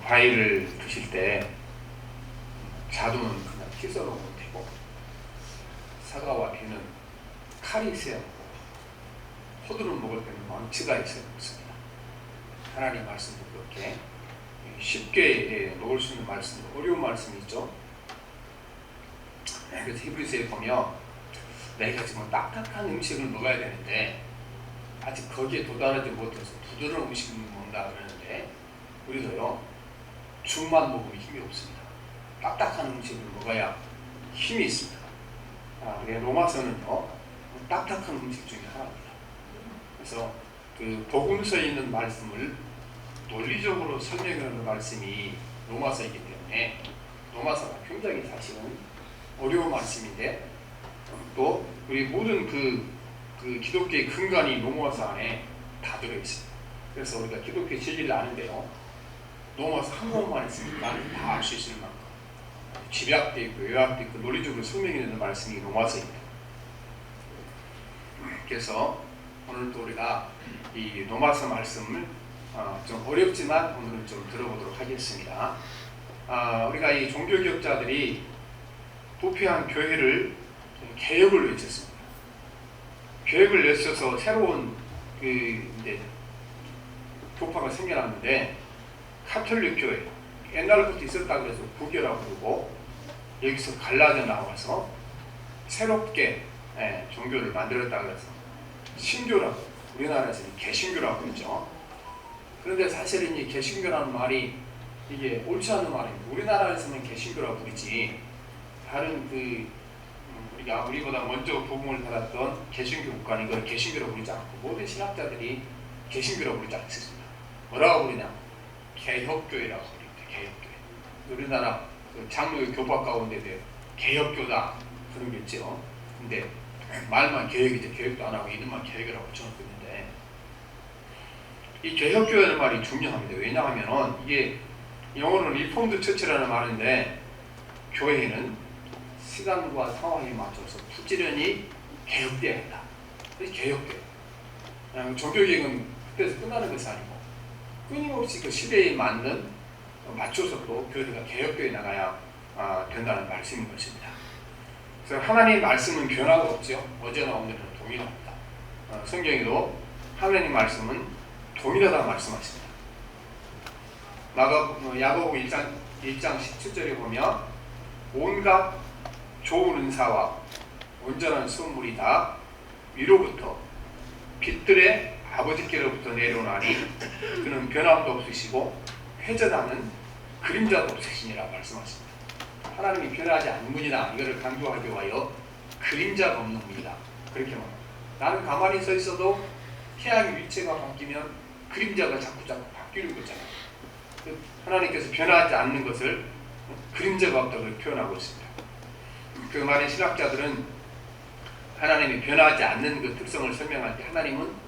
과일을 드실 때 자두는 그냥 씻어놓으면 되고 사과와 배는 칼이 있어야 하고 호두를 먹을 때는 망치가 있어야 먹습니다. 하나님 말씀도 그렇게 쉽게 먹을 수 있는 말씀, 어려운 말씀이 있죠. 그래서 히브리서에 보면 내가 지금 딱딱한 음식을 먹어야 되는데 아직 거기에 도달하지 못해서 부드러운 음식을 먹는다 그러는데 우리도요 죽만 먹으면 힘이 없습니다. 딱딱한 음식을 먹어야 힘이 있습니다. 로마서는요 딱딱한 음식 중에 하나입니다. 그래서 그 복음서에 있는 말씀을 논리적으로 설명하는 말씀이 로마서이기 때문에 로마서가 굉장히 사실은 어려운 말씀인데 또 우리 모든 그 기독교의 근간이 로마서 안에 다 들어있습니다. 그래서 우리가 기독교의 진리를 아는데요 로마서 한 권만 있으니까 다 알 수 있을 만큼 집약되어 있고 요약되어 있고 논리적으로 설명이 되는 말씀이 로마서입니다. 그래서 오늘 또 우리가 이 로마서 말씀을 좀 어렵지만 오늘은 좀 들어보도록 하겠습니다. 우리가 이 종교개혁자들이 부패한 교회를 개혁을 외쳤습니다. 개혁을 외쳐서 새로운 이제 교파가 생겨났는데 카톨릭 교회 옛날부터 있었다 그래서 부교라고 부르고 여기서 갈라져 나와서 새롭게 종교를 만들었다 그래서 신교라고 우리나라에서는 개신교라고 그러죠. 그런데 사실은 이 개신교라는 말이 이게 옳지 않은 말입니다. 우리나라에서는 개신교라고 부르지 다른 우리보다 먼저 복음을 받았던 개신교 국가는 이걸 개신교라고 부르지 않고 모든 신학자들이 개신교라고 부르지 않습니다. 뭐라고 부르냐? 개혁교회라고 부릅니다. 개혁교회. 우리나라 장로의 교파 가운데 개혁교다 그런 게 있죠. 근데 말만 개혁이죠. 개혁도 안 하고 이름만 개혁이라고 붙여놓고 있는데 이 개혁교회라는 말이 중요합니다. 왜냐하면 이게 영어로는 리폼드 처치라는 말인데 교회는 시간과 상황에 맞춰서 부지런히 개혁돼야 한다. 그래서 개혁돼요. 종교개혁은 그때서 끝나는 것이 아니고 끊임없이 그 시대에 맞춰서 또 교회가 개혁되어 나가야 된다는 말씀인 것입니다. 그래서 하나님의 말씀은 변화가 없죠. 어제나 오늘은 동일합니다. 성경에도 하나님 말씀은 동일하다고 말씀하십니다. 야고보 1장 17절에 보면 온갖 좋은 은사와 온전한 선물이 다 위로부터 빛들의 아버지께로부터 내려오나니 그는 변함도 없으시고 회전하는 그림자도 없으시니라 말씀하십니다. 하나님이 변하지 않는 분이다. 이거를 강조하기 위하여 그림자가 없는 분이다. 그렇게 말합니다. 나는 가만히 서 있어도 태양의 위치가 바뀌면 그림자가 자꾸 바뀌는 거잖아요. 하나님께서 변하지 않는 것을 그림자가 없다고 표현하고 있습니다. 그 말의 신학자들은 하나님이 변하지 않는 그 특성을 설명할 때 하나님은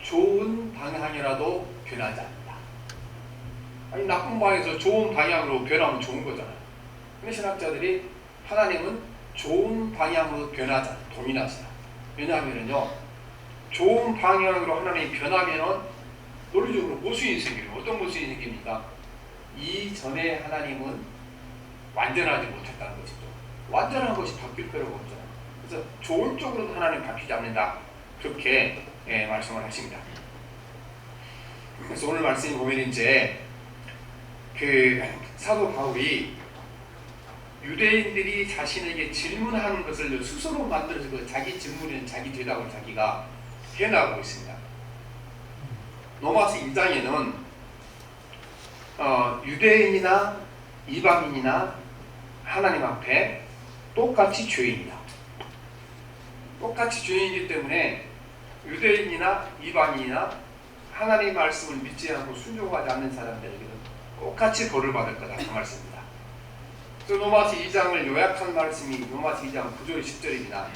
좋은 방향이라도 변하지 않는다. 아니 나쁜 방향에서 좋은 방향으로 변하면 좋은 거잖아요. 근데 신학자들이 하나님은 좋은 방향으로 변하지 않는다. 동일하시다. 왜냐하면요 좋은 방향으로 하나님이 변하면은 논리적으로 모순이 생깁니다. 어떤 모순이 생깁니까? 이전에 하나님은 완전하지 못했다는 것이죠. 완전한 것이 바뀔 필요가 없잖아요. 그래서 좋은 쪽으로도 하나님 바뀌지 않는다. 그렇게 말씀을 하십니다. 그래서 오늘 말씀이 보면 이제 그 사도 바울이 유대인들이 자신에게 질문하는 것을 스스로 만들어서 자기 질문이나 자기 대답을 자기가 해나가고 있습니다. 로마서 1장에는 유대인이나 이방인이나 하나님 앞에 똑같이 죄인이다. 똑같이 죄인이기 때문에 유대인이나 이방인이나 하나님의 말씀을 믿지 않고 순종하지 않는 사람들에게는 똑같이 벌을 받을 거다. 그 말씀입니다. 그래서 로마서 2장을 요약한 말씀이 로마서 2장 9절 10절입니다.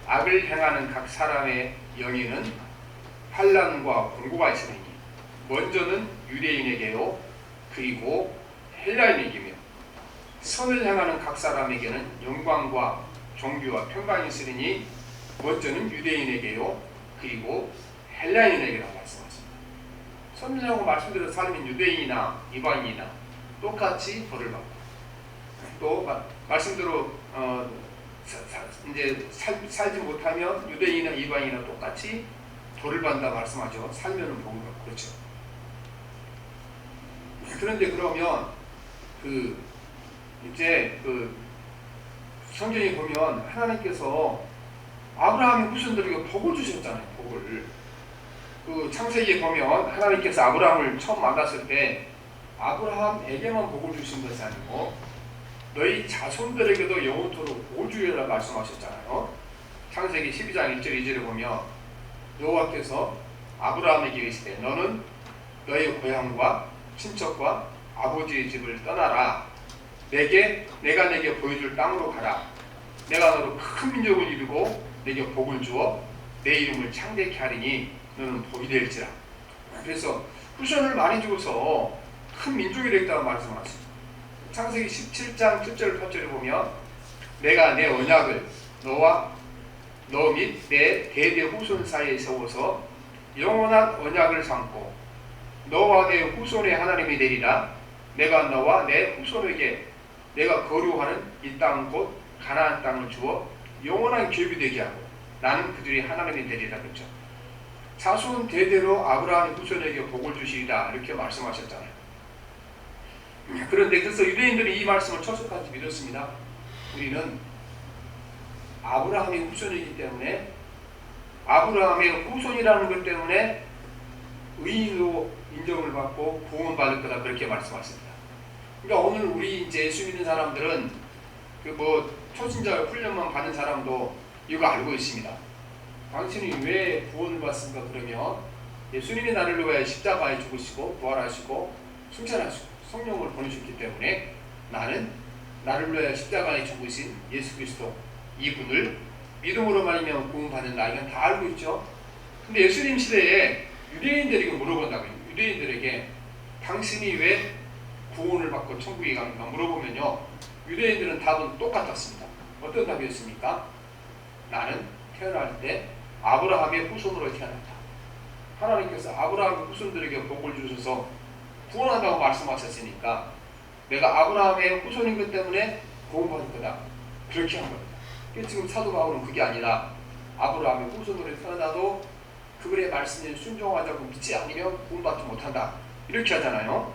악을 행하는 각 사람의 영에는 환난과 공고가 있으니 먼저는 유대인에게요 그리고 헬라인에게며 선을 행하는 각 사람에게는 영광과 종교와 평강이 있으니 먼저는 유대인에게요 그리고 헬라인에게라고 말씀하십니다. 선민하고 말씀대로 살면 유대인이나 이방인이나 똑같이 벌을 받고, 또 말씀대로 이제 살지 못하면 유대인이나 이방인이나 똑같이 벌을 받는다 말씀하죠. 살면은 복을 받고. 그렇죠. 그런데 그러면 이제 성경에 보면 하나님께서 아브라함의 후손들에게 복을 주셨잖아요. 복을. 창세기에 보면 하나님께서 아브라함을 처음 만났을 때 아브라함에게만 복을 주신 것이 아니고 너희 자손들에게도 영원토록 복을 주리라 말씀하셨잖아요. 창세기 12장 1절 2절에 보면 여호와께서 아브라함에게 이르시되 너는 너희 고향과 친척과 아버지의 집을 떠나라. 내가 내게 보여줄 땅으로 가라. 내가 너로 큰 민족을 이루고 내게 복을 주어 내 이름을 창대케 하리니 너는 복이 될지라. 그래서 후손을 많이 주어서 큰 민족이 되겠다고 말씀하십니다. 창세기 17장 7절 8절에 보면 내가 내 언약을 너와 너 및 내 대대 후손 사이에 세워서 영원한 언약을 삼고 너와 내 후손의 하나님이 되리라. 내가 너와 내 후손에게 내가 거류하는 이 땅 곧 가나안 땅을 주어 영원한 기업이 되게 하고 나는 그들이 하나님이 되리라. 그렇죠. 자손 대대로 아브라함의 후손에게 복을 주시리라 이렇게 말씀하셨잖아요. 그런데 그래서 유대인들이 이 말씀을 철석같이 믿었습니다. 우리는 아브라함의 후손이기 때문에 아브라함의 후손이라는 것 때문에 의인으로 인정을 받고 구원받을 거다 그렇게 말씀하십니다. 그러니까 오늘 우리 이제 예수 믿는 사람들은 초신자 훈련만 받은 사람도 이거 알고 있습니다. 당신이 왜 구원을 받습니까? 그러면 예수님이 나를 위하여 십자가에 죽으시고 부활하시고 승천하시고 성령을 보내셨기 때문에 나는 나를 위하여 십자가에 죽으신 예수 그리스도 이분을 믿음으로 말미암아 구원받는 나 이건 다 알고 있죠. 근데 예수님 시대에 유대인들에게 물어본다고요. 유대인들에게 당신이 왜 구원을 받고 천국에 갑니까? 물어보면요. 유대인들은 답은 똑같았습니다. 어떤 답이었습니까? 나는 태어날 때 아브라함의 후손으로 태어났다. 하나님께서 아브라함의 후손들에게 복을 주셔서 구원한다고 말씀하셨으니까 내가 아브라함의 후손인 것 때문에 구원받을 거다. 그렇게 한 겁니다. 지금 사도 바울은 그게 아니라 아브라함의 후손으로 태어나도 그분의 말씀에 순종하자고 믿지 않으면 구원받지 못한다. 이렇게 하잖아요.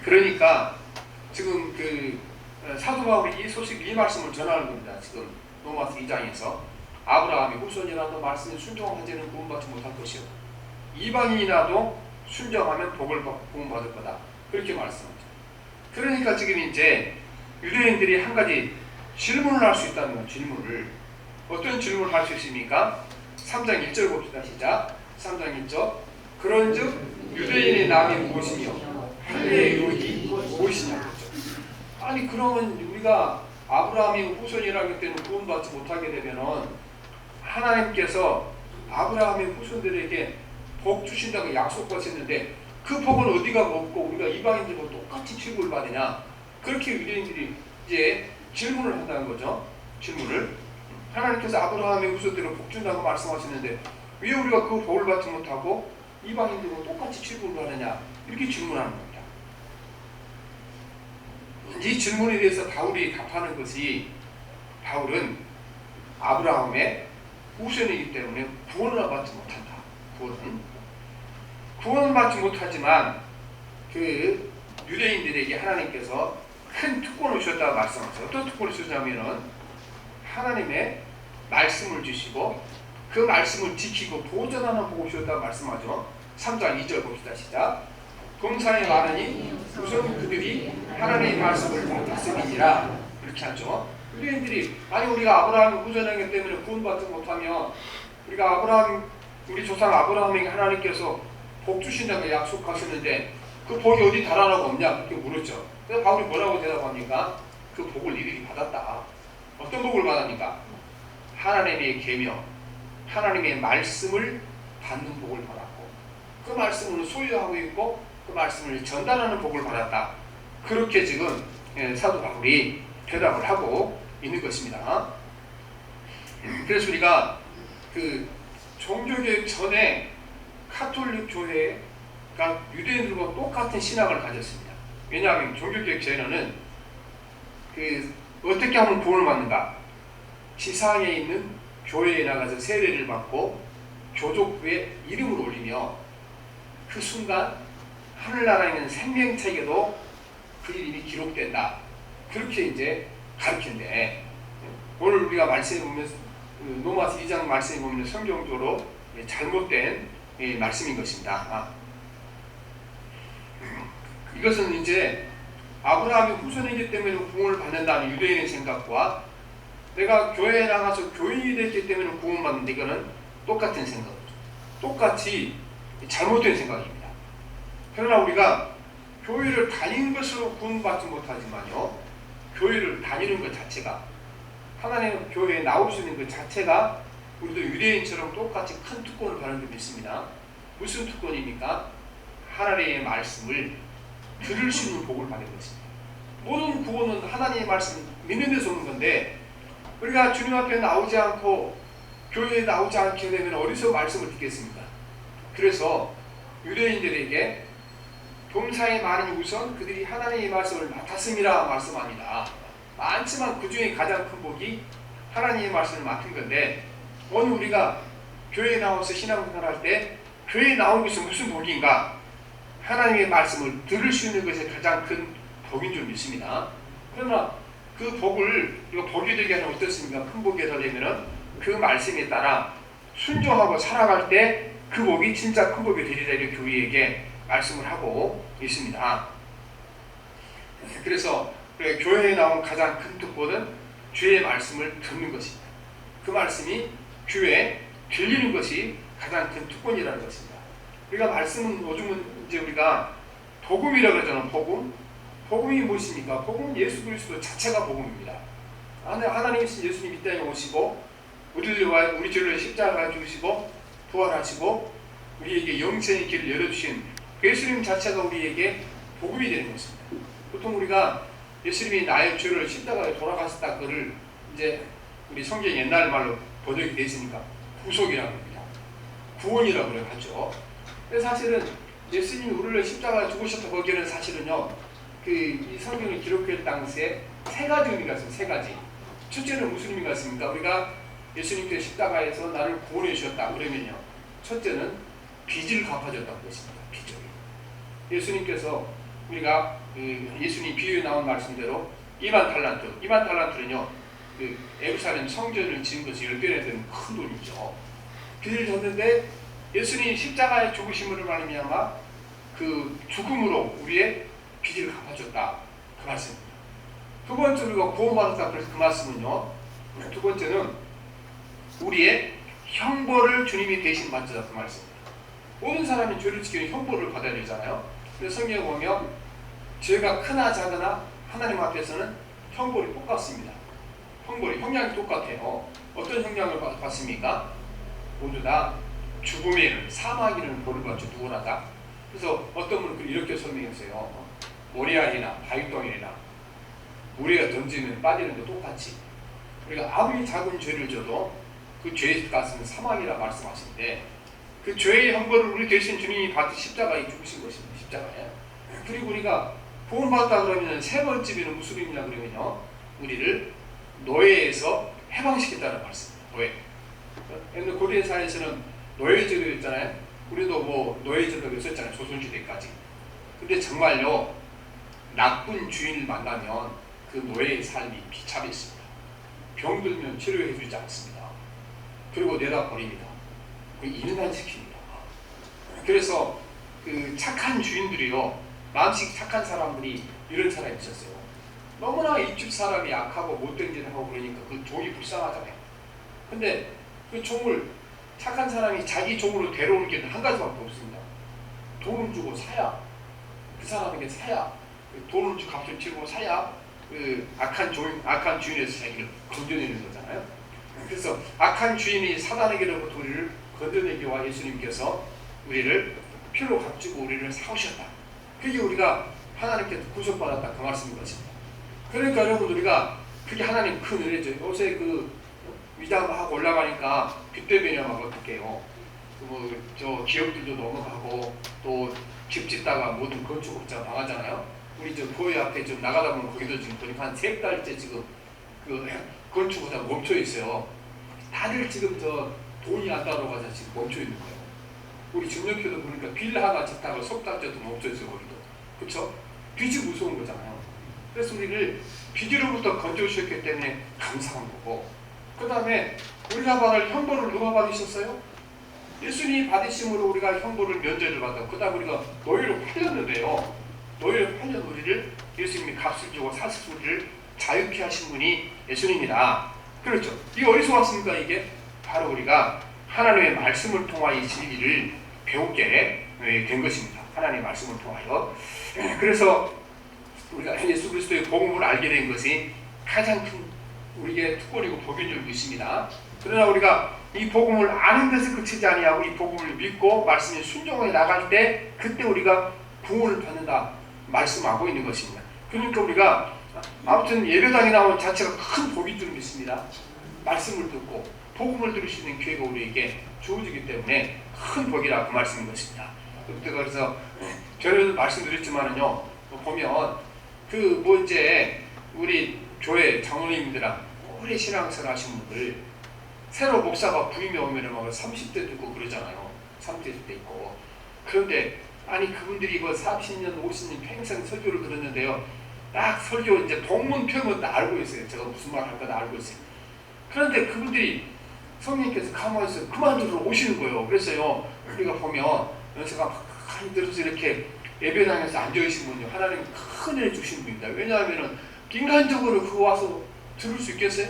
그러니까 지금 사도 바울이 이 소식, 이 말씀을 전하는 겁니다. 지금 로마서 2장에서 아브라함의 후손이라도 말씀에 순종하지는 구원받지 못할 것이요 이방인이라도 순종하면 복을 받고 구원받을 거다. 그렇게 말씀하죠. 그러니까 지금 이제 유대인들이 한 가지 질문을 할 수 있다는 거예요. 질문을. 어떤 질문을 할 수 있습니까? 3장 1절 봅시다. 시작. 3장 1절. 그런즉 유대인의 남이 무엇이며 할례의 의혹이 무엇이냐. 아니 그러면 우리가 아브라함이 후손이라기 때문에 구원받지 못하게 되면은 하나님께서 아브라함의 후손들에게 복 주신다고 약속하셨는데 그 복은 어디가 없고 우리가 이방인들과 똑같이 취급을 받느냐. 그렇게 유대인들이 이제 질문을 한다는 거죠. 질문을. 하나님께서 아브라함의 후손들을 복 준다고 말씀하시는데 왜 우리가 그 복을 받지 못하고 이방인들과 똑같이 취급을 받느냐. 이렇게 질문하는 겁니다. 이 질문에 대해서 바울이 답하는 것이 바울은 아브라함의 후손이기 때문에 구원을 받지 못한다. 구원은 받지 못하지만 그 유대인들에게 하나님께서 큰 특권을 주셨다고 말씀하셨어요. 어떤 특권을 주셨냐면은 하나님의 말씀을 주시고 그 말씀을 지키고 보존하는 복을 주셨다고 말씀하죠. 3장 2절 봅시다. 시작. 범사에 많으니 우선 그들이 하나님의 말씀을 받았음이니라. 그렇게 하죠. 유대인들이 아니 우리가 아브라함의 후손이기 때문에 구원받지 못하면 우리가 우리 조상 아브라함에게 하나님께서 복 주신다고 약속하셨는데 그 복이 어디 달아나고 없냐 그렇게 물었죠. 그래서 바울이 뭐라고 대답합니까? 그 복을 이들이 받았다. 어떤 복을 받았습니까? 하나님의 계명, 하나님의 말씀을 받는 복을 받았고 그 말씀을 소유하고 있고 그 말씀을 전달하는 복을 받았다. 그렇게 지금 사도 바울이 대답을 하고 있는 것입니다. 그래서 우리가 그 종교개혁 전에 카톨릭 교회에 그러니까 유대인들과 똑같은 신학을 가졌습니다. 왜냐하면 종교개혁 전에는 어떻게 하면 구원을 받는가? 지상에 있는 교회에 나가서 세례를 받고 교족부에 이름을 올리며 그 순간 하늘나라에 있는 생명책에도 그 이름이 기록된다. 그렇게 이제 가르친데, 오늘 우리가 말씀에 보면 로마서 2장 말씀에 보면 성경적으로 잘못된 말씀인 것입니다. 이것은 이제 아브라함의 후손이기 때문에 구원을 받는다는 유대인의 생각과 내가 교회에 나가서 교인이 됐기 때문에 구원받는다, 이거는 똑같은 생각이죠. 똑같이 잘못된 생각입니다. 그러나 우리가 교회를 다니는 것으로 구원받지 못하지만요, 교회를 다니는 것 자체가, 하나님의 교회에 나올 수 있는 것 자체가 우리도 유대인처럼 똑같이 큰 특권을 받는 줄 믿습니다. 무슨 특권입니까? 하나님의 말씀을 들을 수 있는 복을 받는 것입니다. 모든 구원은 하나님의 말씀 믿는 데서 오는 건데, 우리가 주님 앞에 나오지 않고 교회에 나오지 않게 되면 어디서 말씀을 듣겠습니까? 그래서 유대인들에게 범사에 많은 우선 그들이 하나님의 말씀을 맡았음이라 말씀합니다. 많지만 그 중에 가장 큰 복이 하나님의 말씀을 맡은 건데, 오늘 우리가 교회에 나와서 신앙생활할 때 교회에 나온 것은 무슨 복인가? 하나님의 말씀을 들을 수 있는 것이 가장 큰 복인 줄 믿습니다. 그러나 그 복을 우리가 복이 되게 하면 어떻습니까? 큰 복이 되려면 그 말씀에 따라 순종하고 살아갈 때 그 복이 진짜 큰 복이 되리라, 이렇게 우리에게 말씀을 하고 있습니다. 그래서 교회에 나온 가장 큰 특권은 주의 말씀을 듣는 것입니다. 그 말씀이 귀에 들리는 것이 가장 큰 특권이라는 것입니다. 우리가 말씀은 요즘은 이제 우리가 복음이라고 그러잖아요. 복음이 무엇입니까? 복음은 예수 그리스도 자체가 복음입니다. 하나님이신 예수님 이 땅에 오시고 우리 죄를 십자가에 죽으시고 부활하시고 우리에게 영생의 길을 열어주신 예수님 자체가 우리에게 복음이 되는 것입니다. 보통 우리가 예수님이 나의 죄를 십자가에 돌아가셨다, 그를 이제 우리 성경 옛날 말로 번역이 되어 있으니까 구속이라고 합니다. 구원이라고 하죠. 근데 사실은 예수님이 우리를 십자가에 죽으셨다, 거기에는 사실은요, 이 성경을 기록할 당시에 세 가지 의미가 있습니다. 세 가지. 첫째는 무슨 의미가 있습니까? 우리가 예수님께서 십자가에서 나를 구원해 주셨다 그러면요, 첫째는 빚을 갚아줬다는 것입니다. 빚을. 예수님께서 우리가 예수님 비유에 나온 말씀대로 2만 달란트는요, 예루살렘 성전을 지은 것이 10배나 되는 큰 돈이죠. 빚을 졌는데 예수님 십자가에 죽으심으로 말미암아 그 죽음으로 우리의 빚을 갚아줬다, 그 말씀입니다. 두 번째, 우리가 구원받았다, 그래서 그 말씀은요, 두 번째는 우리의 형벌을 주님이 대신 받으셨다, 그 말씀입니다. 모든 사람이 죄를 지키는 형벌을 받아야 되잖아요. 그래서 성경에 보면 죄가 크나 작으나 하나님 앞에서는 형벌이 똑같습니다. 형량이 똑같아요. 어떤 형량을 받습니까? 모두 다 죽음에 이르는, 사망에 이르는 벌을 받죠. 누구나 다. 그래서 어떤 분은 이렇게 설명했어요. 모래알이나 바위덩이나 물에 던지면 빠지는 거 똑같이, 우리가 아무리 작은 죄를 져도 그 죄의 값은 사망이라 말씀하시는데, 그 죄의 형벌을 우리 대신 주님이 받으신 십자가에 죽으신 것입니다. 십자가에. 그리고 우리가 구원받았다 그러면 세 번째는 무슨 의미냐 그러면요, 우리를 노예에서 해방시켰다는 말씀입니다. 노예. 옛날 고대사에서는 노예제도였잖아요. 우리도 뭐 노예제도가 있었잖아요. 조선시대까지. 근데 정말요, 나쁜 주인을 만나면 그 노예의 삶이 비참했습니다. 병들면 치료해주지 않습니다. 그리고 내다 버립니다. 인간시킵니다. 그래서 그 착한 주인들이요, 마음씨 착한 사람들이 이런 사람이 있었어요. 너무나 이집 사람이 약하고 못된 짓을 하고 그러니까 그 종이 불쌍하잖아요. 근데 그 종을 착한 사람이 자기 종으로 데려오는 게 한 가지밖에 없습니다. 돈을 주고 사야, 그 사람에게 사야, 돈을 주고 값을 치르고 사야 그 악한 주인에서 자기를 건져내는 거잖아요. 그래서 악한 주인이 사단에게로부터 우리를 건져내기와 예수님께서 우리를 피로 값주고 우리를 사오셨다. 그게 우리가 하나님께 구속받았다, 그 말씀인 것입니다. 그러니까 여러분, 우리가 그게 하나님 큰 은혜죠. 요새 그 위자하고 올라가니까 빚대변형하고 어떡해요. 저 기업들도 넘어가고 또 집 짓다가 모든 건축업자 망하잖아요. 우리 저 교회 앞에 좀 나가다 보면 거기도 지금 보니까 한 3달째 지금 그 건축업자 멈춰 있어요. 다들 지금 저 돈이 안 따라가서 지금 멈춰 있는 거예요. 우리 중년교도 보니까 빌 하나 짓다가 석 달째도 멈춰 있어요. 거기도. 그렇죠? 빚이 무서운 거잖아요. 그래서 우리를 빚으로부터 건져주셨기 때문에 감사한 거고, 그 다음에 우리가 받을 형벌을 누가 받으셨어요? 예수님이 받으심으로 우리가 형벌을 면제를 받았고, 그 다음에 우리가 노예로 팔렸는데요. 노예로 팔린 우리를 예수님이 값을 주고 사실 우리를 자유케 하신 분이 예수님이다. 그렇죠? 이게 어디서 왔습니까? 이게 바로 우리가 하나님의 말씀을 통하여 이 진리를 배우게 된 것입니다. 하나님의 말씀을 통하여. 그래서 우리가 예수 그리스도의 복음을 알게 된 것이 가장 큰 우리에게 특권이고 복인 줄 믿습니다. 그러나 우리가 이 복음을 아는 데서 그치지 아니하고 이 복음을 믿고 말씀에 순종해 나갈 때 그때 우리가 구원을 받는다 말씀하고 있는 것입니다. 그러니까 우리가 아무튼 예배당에 나온 자체가 큰 복인 줄 믿습니다. 말씀을 듣고 복음을 들을 수 있는 기회가 우리에게 주어지기 때문에 큰 복이라 그 말씀인 것입니다. 그래서 저는 말씀드렸지만은요, 보면 이제 우리 교회 장로님들랑 오래 신앙생활 하신 분들 새로 목사가 부임해 오면은 막 30대도 있고 그러잖아요. 30대도 있고. 그런데 아니 그분들이 30년, 50년 평생 설교를 들었는데요. 딱 설교 이제 본문 표현 다 알고 있어요. 제가 무슨 말 할까 다 알고 있어요. 그런데 그분들이 성령께서 가만히 있어요. 그만 들으러 오시는 거예요. 그래서요, 우리가 보면 연세가 많이 들어서 이렇게 예배당에서 앉아계신 분요, 하나님 큰 일 주신 분입니다. 왜냐하면 인간적으로 그거 와서 들을 수 있겠어요?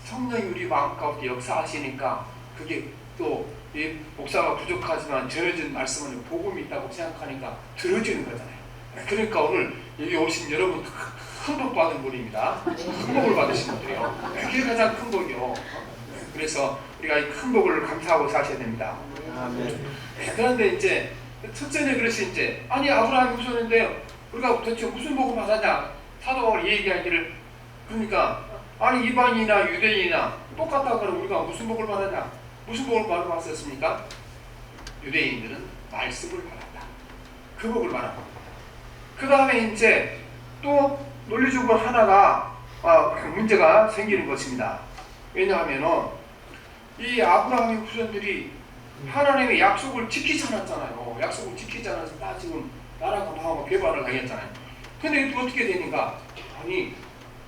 성령이 우리 마음 가운데 역사하시니까 그게 또 이 목사가 부족하지만 전해진 말씀은 복음이 있다고 생각하니까 들어지는 거잖아요. 그러니까 오늘 여기 오신 여러분 큰 복 받은 분입니다. 큰 복을 받으신 분들이요. 그게 가장 큰 복이요. 그래서 우리가 이 큰 복을 감사하고 사셔야 됩니다. 그런데 이제 첫째는 그래서 이제 아니 아브라함이 후손인데요, 우리가 도대체 무슨 복을 받았냐? 사도가 얘기하기를, 그러니까 아니 이방인이나 유대인이나 똑같다고 하면 우리가 무슨 복을 받았냐? 무슨 복을 받았습니까? 유대인들은 말씀을 받았다. 그 복을 받았다. 그 다음에 이제 또 논리적으로 하나가 문제가 생기는 것입니다. 왜냐하면은 이 아브라함의 후손들이 하나님의 약속을 지키지 않았잖아요. 약속을 지키지 않아서 다 지금 나라가 망하고 배반을 당했잖아요. 근데 또 어떻게 되는가? 아니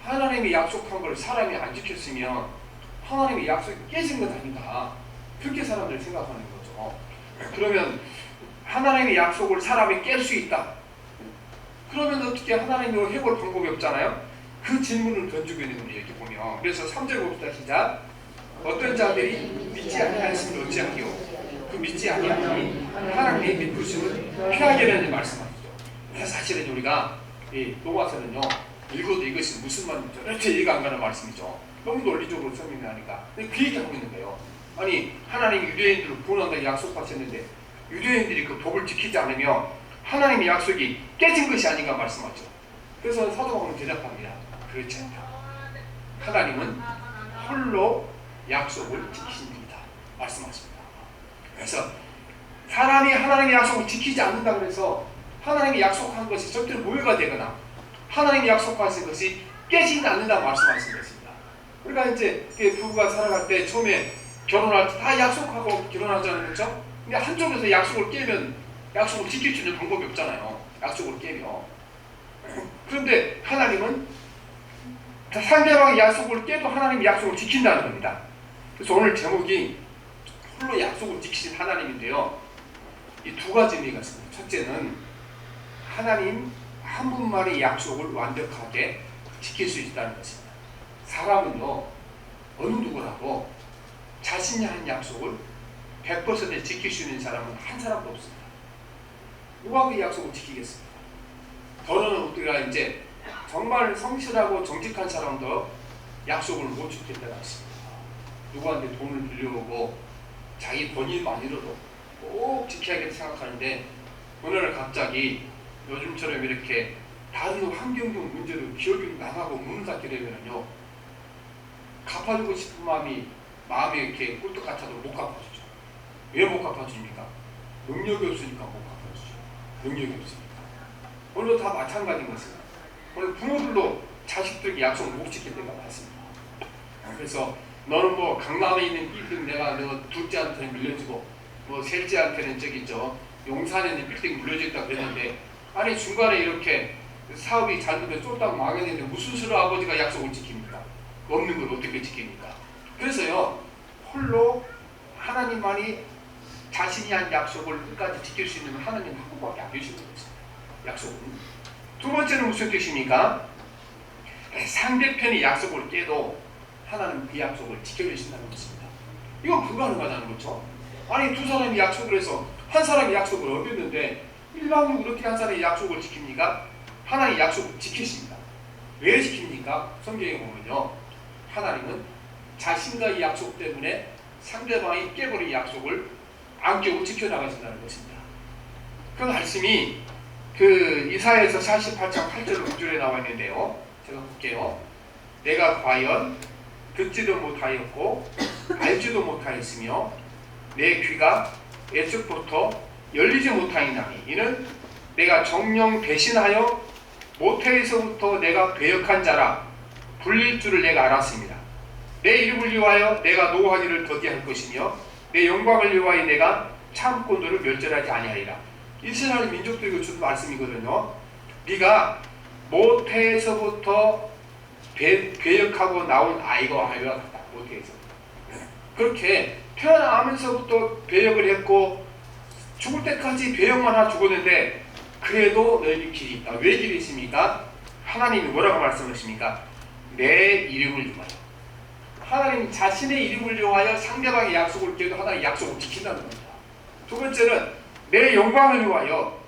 하나님이 약속한 걸 사람이 안 지켰으면 하나님의 약속이 깨진 것 아닌가? 그렇게 사람들이 생각하는 거죠. 그러면 하나님의 약속을 사람이 깰 수 있다. 그러면 어떻게 하나님이 해볼 방법이 없잖아요. 그 질문을 던지고 있는 거예요. 이렇게 보면. 그래서 3절 봅시다. 시작. 어떤 자들이 믿지 아니하였으면 어찌하기요? 그 믿지 아니하니 하나님의 믿으심을 피하게 되는 말씀하시죠. 사실은 우리가 이 로마서는요, 읽어도 이것이 무슨 말인지 도대체 이해가 안 가는 말씀이죠. 너무 논리적으로 설명하니까. 근데 그 얘기하고 있는 거예요. 아니 하나님이 유대인들을 구원한다고 약속하셨는데 유대인들이 그 복을 지키지 않으면 하나님의 약속이 깨진 것이 아닌가 말씀하죠. 그래서 사도 바울은 대답합니다. 그렇지 않다. 하나님은 홀로 약속을 지키신 분이다 말씀하십니다. 그래서 사람이 하나님의 약속을 지키지 않는다고 해서 하나님이 약속한 것이 절대로 무효가 되거나 하나님이 약속하신 것이 깨지지 않는다고 말씀하신 것입니다. 우리가 이제 부부가 살아갈 때 처음에 결혼할 때 다 약속하고 결혼하잖아요. 그렇죠? 근데 한쪽에서 약속을 깨면 약속을 지킬 수 있는 방법이 없잖아요. 약속을 깨면. 그런데 하나님은 상대방의 약속을 깨도 하나님이 약속을 지킨다는 겁니다. 그래서 오늘 제목이 홀로 약속을 지키신 하나님인데요. 이 두 가지 의미가 있습니다. 첫째는 하나님 한 분만의 약속을 완벽하게 지킬 수 있다는 것입니다. 사람은요, 어느 누구라도 자신이 한 약속을 100% 지킬 수 있는 사람은 한 사람도 없습니다. 누가 그 약속을 지키겠습니까? 더러는 우리가 이제 정말 성실하고 정직한 사람도 약속을 못 지킬 때가 있습니다. 누구한테 돈을 빌려오고 자기 본인만이라도 꼭 지켜야겠다 생각하는데 어느 날 갑자기 요즘처럼 이렇게 다른 환경적 문제로 기업이 나가고 문을 닫게 되면요, 갚아주고 싶은 마음이 이렇게 꿀떡 같아도 못 갚아주죠. 왜 못 갚아줍니까? 능력이 없으니까 못 갚아주죠. 능력이 없으니까. 오늘도 다 마찬가지인 것입니다. 오늘 부모들도 자식들에게 약속 못 지킬 때가 많습니다. 그래서 너는 뭐 강남에 있는 빌딩 내가 너 둘째한테는 물려주고 뭐 셋째한테는 저기 용산에 있는 빌딩 물려줬다 그랬는데, 아니 중간에 이렇게 사업이 잘못돼 쫄딱 망했는데 무슨 수로 아버지가 약속을 지킵니까? 없는 걸 어떻게 지킵니까? 그래서요, 홀로 하나님만이 자신이 한 약속을 끝까지 지킬 수 있는 하나님 한 분밖에 안 계시는 거죠. 약속은. 두 번째는 무슨 뜻입니까? 상대편이 약속을 깨도 하나님 그 약속을 지켜주신다는 것입니다. 이건 불가능하다는 거죠. 아니 두 사람이 약속을 해서 한 사람이 약속을 어겼는데 일방적으로 어떻게 한 사람이 약속을 지킵니까? 하나님 약속을 지키십니다. 왜 지킵니까? 성경에 보면요, 하나님은 자신과의 약속 때문에 상대방이 깨버린 약속을 안 깨고 지켜나가신다는 것입니다. 그 말씀이 이사야에서 48장 8절 9절에 나와 있는데요, 제가 볼게요. 내가 과연 듣지도 못하였고 알지도 못하였으며 내 귀가 애초부터 열리지 못하였나니 이는 내가 정령 배신하여 모태에서부터 내가 배역한 자라 불릴 줄을 내가 알았습니다. 내 이름을 위하여 내가 노하기를 더디할 것이며 내 영광을 위하여 내가 참고 너를 멸절하지 아니하리라. 이스라엘 민족들에게 준 말씀이거든요. 네가 모태에서부터 배역하고 나온 아이와 같다. 모태에서 그렇게 태어나면서부터 배역을 했고 죽을 때까지 배역만 하고 죽었는데 그래도 너희들 길이 있다. 왜 길이 있습니까? 하나님이 뭐라고 말씀하십니까? 내 이름을 위하여. 하나님 자신의 이름을 위하여 상대방의 약속을 깨도 하나님의 약속을 지킨다는 겁니다. 두 번째는 내 영광을 위하여.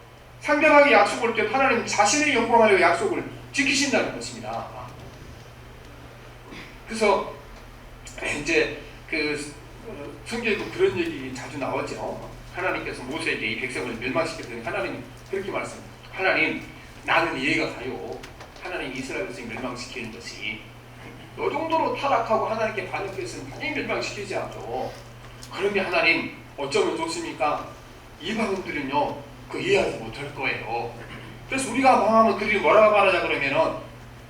상대방의 약속을 깨도 하나님 자신의 영광을 위하여 약속을 지키신다는 것입니다. 그래서 이제 성경에도 그런 얘기 자주 나오죠. 하나님께서 모세에게 이 백성을 멸망시켰더니 하나님이 그렇게 말씀합니다. 하나님, 나는 이해가 가요. 하나님 이스라엘 백성을 멸망시키는 것이 이 정도로 타락하고 하나님께 반역했으면 당연히 멸망시키지 않죠. 그런데 하나님 어쩌면 좋습니까? 이방인들은요 그 이해하지 못할 거예요. 그래서 우리가 망하면 그들이 뭐라고 말하자 그러면은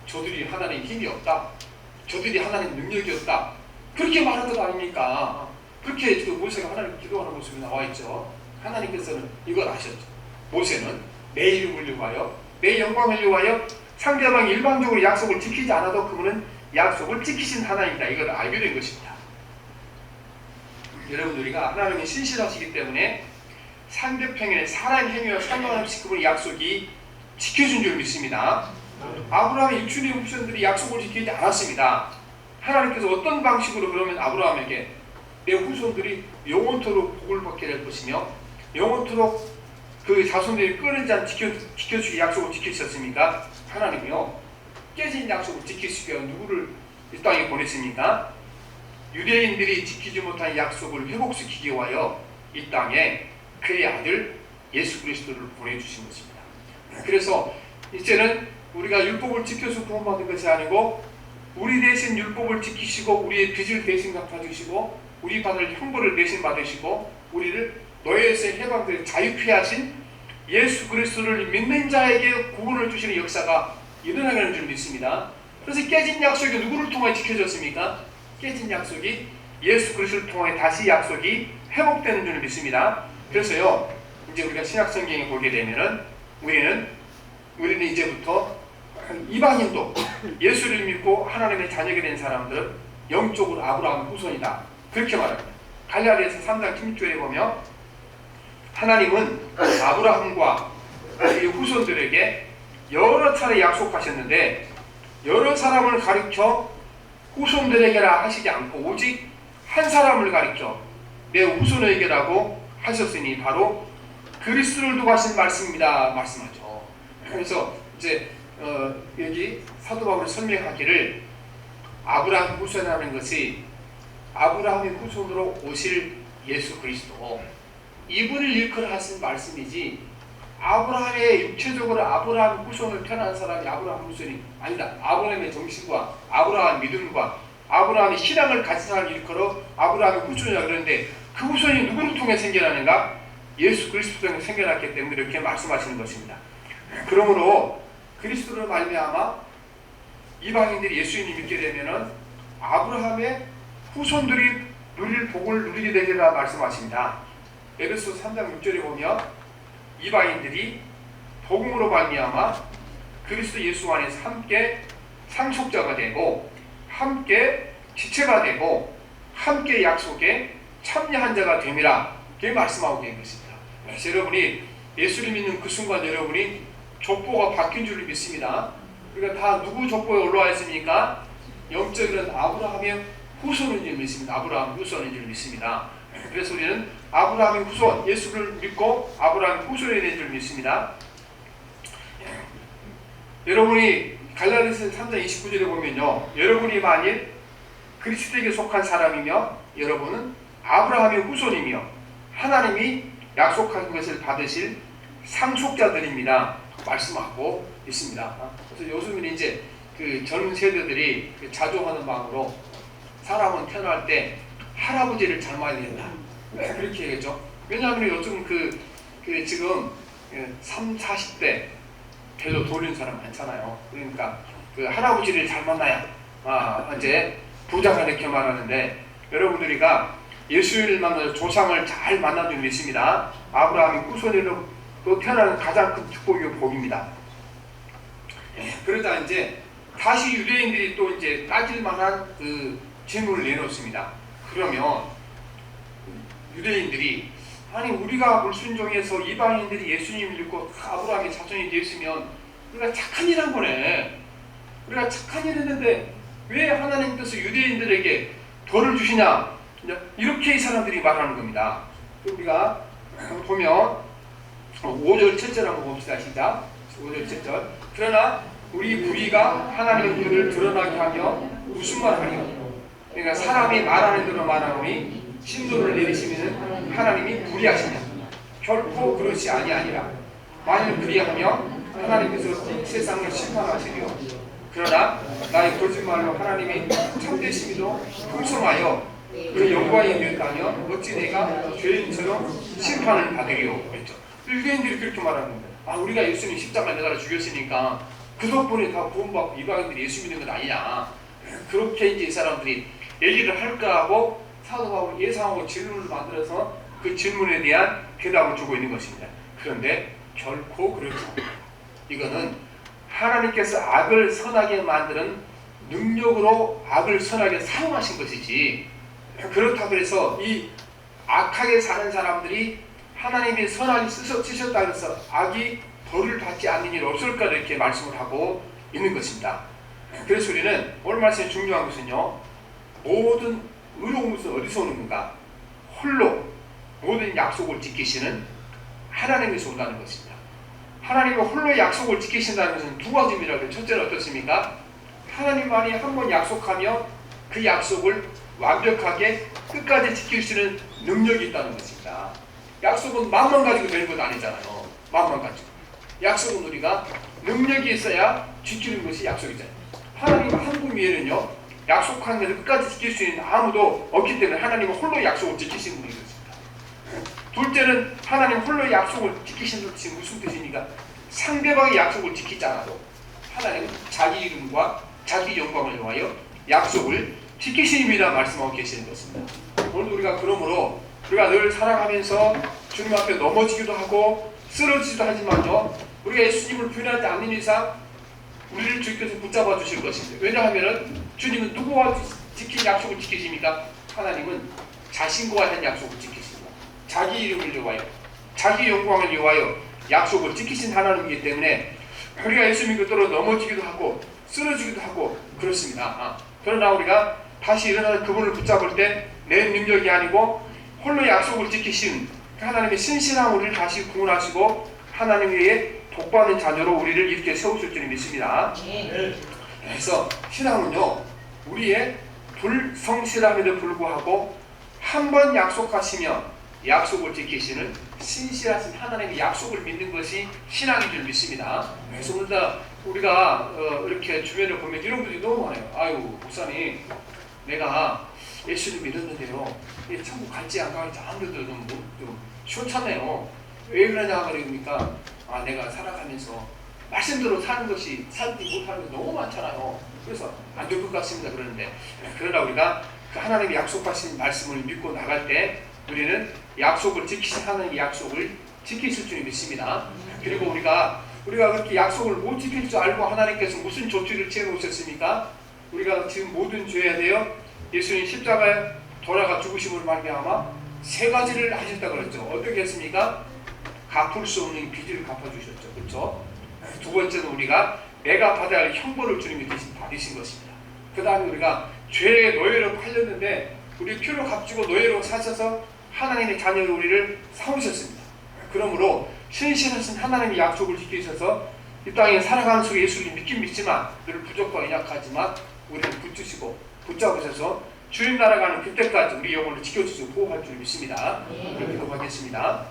저들이 하나님 힘이 없다, 저들이 하나님 능력이 없다, 그렇게 말하는 거 아닙니까? 그렇게 모세가 하나님 기도하는 모습이 나와 있죠. 하나님께서는 이걸 아셨죠. 모세는 내 이름을 위하여 내 영광을 위하여 상대방이 일방적으로 약속을 지키지 않아도 그분은 약속을 지키신 하나님이다. 이걸 알게 된 것입니다. 여러분, 우리가 하나님이 신실하시기 때문에 상대편의 사람 행위와 상관없이 그분의 약속이 지켜준 줄 믿습니다. 아브라함의 육신의 후손들이 약속을 지키지 않았습니다. 하나님께서 어떤 방식으로 그러면 아브라함에게 내 후손들이 영원토록 복을 받게 될 것이며 영원토록 그 자손들이 끊이지 않고 지켜주기 약속을 지키셨습니까? 하나님이요 깨진 약속을 지키시기 위해 누구를 이 땅에 보냈습니까? 유대인들이 지키지 못한 약속을 회복시키기 위하여 이 땅에 그의 아들 예수 그리스도를 보내주신 것입니다. 그래서 이제는 우리가 율법을 지켜서 구원받은 것이 아니고 우리 대신 율법을 지키시고 우리의 빚을 대신 갚아주시고 우리 받을 형벌을 대신 받으시고 우리를 노예에서 해방되어 자유케 하신 예수 그리스도를 믿는 자에게 구원을 주시는 역사가 일어나는 줄 믿습니다. 그래서 깨진 약속이 누구를 통해 지켜졌습니까? 깨진 약속이 예수 그리스도를 통해 다시 약속이 회복되는 줄 믿습니다. 그래서요, 이제 우리가 신약 성경에 보게 되면은 우리는 이제부터 이방인도 예수를 믿고 하나님의 자녀가 된 사람들은 영적으로 아브라함 후손이다. 그렇게 말합니다. 갈라디아서 3장 16절에 보면 하나님은 아브라함과 그의 후손들에게 여러 차례 약속하셨는데 여러 사람을 가리켜 후손들에게라 하시지 않고 오직 한 사람을 가리켜 내 후손에게라고 하셨으니 바로 그리스도를 두고 하신 말씀입니다. 말씀하죠. 그래서 이제 여기 사도 바울이 설명하기를 아브라함 후손이라는 것이 아브라함의 후손으로 오실 예수 그리스도 이분을 일컬어 하신 말씀이지 아브라함의 육체적으로 아브라함 후손을 태어난 사람이 아브라함 후손이 아니다. 아브라함의 정신과 아브라함의 믿음과 아브라함의 신앙을 가진 사람을 일컬어 아브라함의 후손이라 그러는데 그 후손이 누구를 통해 생겨나는가? 예수 그리스도 통해 생겨났기 때문에 이렇게 말씀하시는 것입니다. 그러므로 그리스도를 말미암아 이방인들이 예수님을 믿게 되면은 아브라함의 후손들이 누릴 복을 누리게 되리라 말씀하십니다. 에베소 3장 6절에 보면 이방인들이 복음으로 말미암아 그리스도 예수 안에서 함께 상속자가 되고 함께 지체가 되고 함께 약속에 참여한 자가 됨이라 이렇게 말씀하고 계신 것입니다. 그래서 여러분이 예수를 믿는 그 순간 여러분이 족보가 바뀐 줄 믿습니다. 그러니까 다 누구 족보에 올라와 있습니까? 영적으로는 아브라함의 후손인 줄 믿습니다. 아브라함 후손인 줄 믿습니다. 그래서 우리는 아브라함의 후손, 예수를 믿고 아브라함의 후손이 된 줄 믿습니다. 여러분이 갈라디아서 3장 29절에 보면요, 여러분이 만일 그리스도에게 속한 사람이며 여러분은 아브라함의 후손이며 하나님이 약속한 것을 받으실 상속자들입니다 말씀하고 있습니다. 그래서 요즘은 이제 그 젊은 세대들이 자족하는 마음으로 사람은 태어날 때 할아버지를 닮아야 된다 그렇게 얘기했죠. 왜냐하면 요즘 지금 30, 40대 별로 돌리는 사람 많잖아요. 그러니까 그 할아버지를 잘 만나야 이제 부자가 이렇게 말하는데, 여러분들이가 예수를 만나서 조상을 잘 만나주는 믿습니다. 아브라함의 후손으로 태어나는 가장 큰 축복이 복입니다. 그러다 이제 다시 유대인들이 또 이제 따질 만한 그 질문을 내놓습니다. 그러면 유대인들이 아니 우리가 불순종해서 이방인들이 예수님을 믿고 아브라함의 자손이 되었으면 우리가 착한 일 한 거네. 우리가 착한 일 했는데 왜 하나님께서 유대인들에게 벌을 주시냐? 이렇게 이 사람들이 말하는 겁니다. 우리가 보면 5절 7절 한번 봅시다. 시작. 5절 7절. 그러나 우리 불의가 하나님의 의를 드러나게 하며 무슨 말하리요? 그러니까 사람이 말하는 대로 말하노니 진노를 내리시면 하나님이 불의하시냐? 결코 그것이 아니라 만일 불의하면 하나님께서 세상을 심판하시리요. 그러나 나의 거짓말로 하나님이 참되심이도 풍성하여 그 영광이 되었다면 어찌 내가 죄인처럼 심판을 받으리요? 그랬죠. 유대인들이 그렇게 말하는 거예요. 우리가 예수님 십자가에 매달아 죽였으니까 그 덕분에 다 구원받고 이방인들이 예수 믿는 건 아니냐. 그렇게 이제 이 사람들이 얘기를 할까 하고 사도 바울이 예상하고 질문을 만들어서 그 질문에 대한 대답을 주고 있는 것입니다. 그런데 결코 그렇지 않아요. 이거는 하나님께서 악을 선하게 만드는 능력으로 악을 선하게 사용하신 것이지, 그렇다고 해서 이 악하게 사는 사람들이 하나님이 선하게 쓰셨다고 해서 악이 벌을 받지 않는 일 없을까 이렇게 말씀을 하고 있는 것입니다. 그래서 우리는 오늘 말씀에 중요한 것은요, 모든 의로운 것은 어디서 오는 건가? 홀로 모든 약속을 지키시는 하나님에서 온다는 것입니다. 하나님이 홀로 약속을 지키신다는 것은 두 가지입니다. 첫째는 어떻습니까? 하나님만이 한 번 약속하며 그 약속을 완벽하게 끝까지 지킬 수 있는 능력이 있다는 것입니다. 약속은 마음만 가지고 되는 것 아니잖아요. 마음만 가지고. 약속은 우리가 능력이 있어야 지키는 것이 약속이잖아요. 하나님 한 분 위에는요, 약속한 것을 끝까지 지킬 수 있는 아무도 없기 때문에 하나님은 홀로 약속을 지키시는 분이 있습니다. 둘째는 하나님 홀로 약속을 지키시는 것이 무슨 뜻입니까? 상대방의 약속을 지키지 않아도 하나님은 자기 이름과 자기 영광을 위하여 약속을 지키십니다 말씀하고 계시는 것입니다. 오늘 우리가 그러므로 우리가 늘 살아가면서 주님 앞에 넘어지기도 하고 쓰러지기도 하지만요, 우리가 예수님을 부인하지 않는 이상 우리를 주께서 붙잡아 주실 것입니다. 왜냐하면 주님은 누구와 지킨 약속을 지키십니까? 하나님은 자신과 한 약속을 지키십니다. 자기 이름을 위하여 자기 영광을 위하여 약속을 지키신 하나님이기 때문에 우리가 예수 믿고 때로 넘어지기도 하고 쓰러지기도 하고 그렇습니다. 그러나 우리가 다시 일어나서 그분을 붙잡을 때 내 능력이 아니고 홀로 약속을 지키신 하나님의 신실한 우리를 다시 구원하시고 하나님 외에 복받는 자녀로 우리를 이렇게 세우실 줄 믿습니다. 그래서 신앙은요, 우리의 불성실함에도 불구하고 한 번 약속하시면 약속을 지키시는 신실하신 하나님의 약속을 믿는 것이 신앙인 줄 믿습니다. 그래서 우리가 이렇게 주변에 보면 이런 분들이 너무 많아요. 아유 목사님, 내가 예수를 믿었는데요. 천국 갈지 안 갈지 아무래도 좀 시원찮네요. 왜 그러냐 그러니까 내가 살아가면서 말씀대로 사는 것이 살지 못하는 게 너무 많잖아요. 그래서 안 될 것 같습니다. 그러나 우리가 그 하나님의 약속하신 말씀을 믿고 나갈 때 우리는 약속을 지키신 하나님의 약속을 지키실 줄 믿습니다. 그리고 우리가 그렇게 약속을 못 지킬 줄 알고 하나님께서 무슨 조치를 취해 놓으셨습니까? 우리가 지금 모든 죄에 대하여 예수님 십자가에 돌아가 죽으심으로 말미암아 세 가지를 하셨다 그랬죠. 어떻게 했습니까? 갚을 수 없는 빚을 갚아주셨죠. 그렇죠? 두 번째는 우리가 내가 받아야 할 형벌을 주님이 대신 받으신 것입니다. 그 다음에 우리가 죄의 노예로 팔렸는데 우리 피로 값주고 노예로 사셔서 하나님의 자녀로 우리를 삼으셨습니다. 그러므로 신실하신 하나님의 약속을 지키셔서 이 땅에 살아가는 속에 예수를 믿긴 믿지만 늘 부족하고 약하지만 우리를 붙드시고 붙잡으셔서 주님 나라 가는 그때까지 우리 영혼을 지켜주시고 보호할 줄 믿습니다. 그렇게 기도하겠습니다.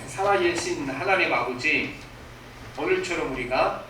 살아계신 하나님 아버지, 오늘처럼 우리가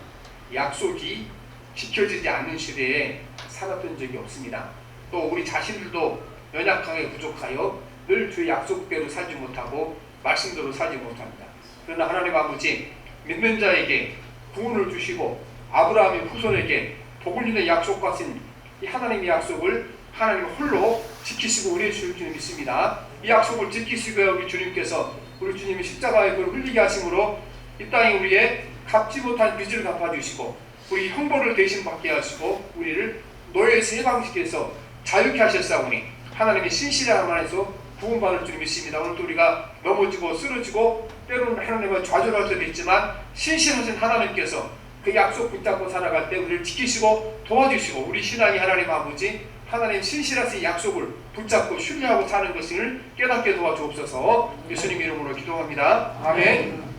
약속이 지켜지지 않는 시대에 살았던 적이 없습니다. 또 우리 자신들도 연약하게 부족하여 늘 주의 약속대로 살지 못하고 말씀대로 살지 못합니다. 그러나 하나님 아버지, 믿는 자에게 구원을 주시고 아브라함의 후손에게 복을 주는 약속 같은 이 하나님의 약속을 하나님 홀로 지키시고 우리의 주를 믿습니다. 이 약속을 지키시고 우리 주님께서 우리 주님이 십자가에 그를 흘리게 하심으로 이 땅에 우리의 갚지 못한 빚을 갚아주시고 우리 형벌을 대신 받게 하시고 우리를 노예에서 해방시켜서 자유케 하셨사오니 하나님의 신실한 안에서 구원받을 줄 믿습니다. 오늘도 우리가 넘어지고 쓰러지고 때로는 하나님을 좌절할 때도 있지만 신실하신 하나님께서 그 약속 붙잡고 살아갈 때 우리를 지키시고 도와주시고 우리 신앙이 하나님 아버지 하나님 신실하신 약속을 붙잡고 신뢰하고 사는 것을 깨닫게 도와주옵소서. 예수님 이름으로 기도합니다. 아멘.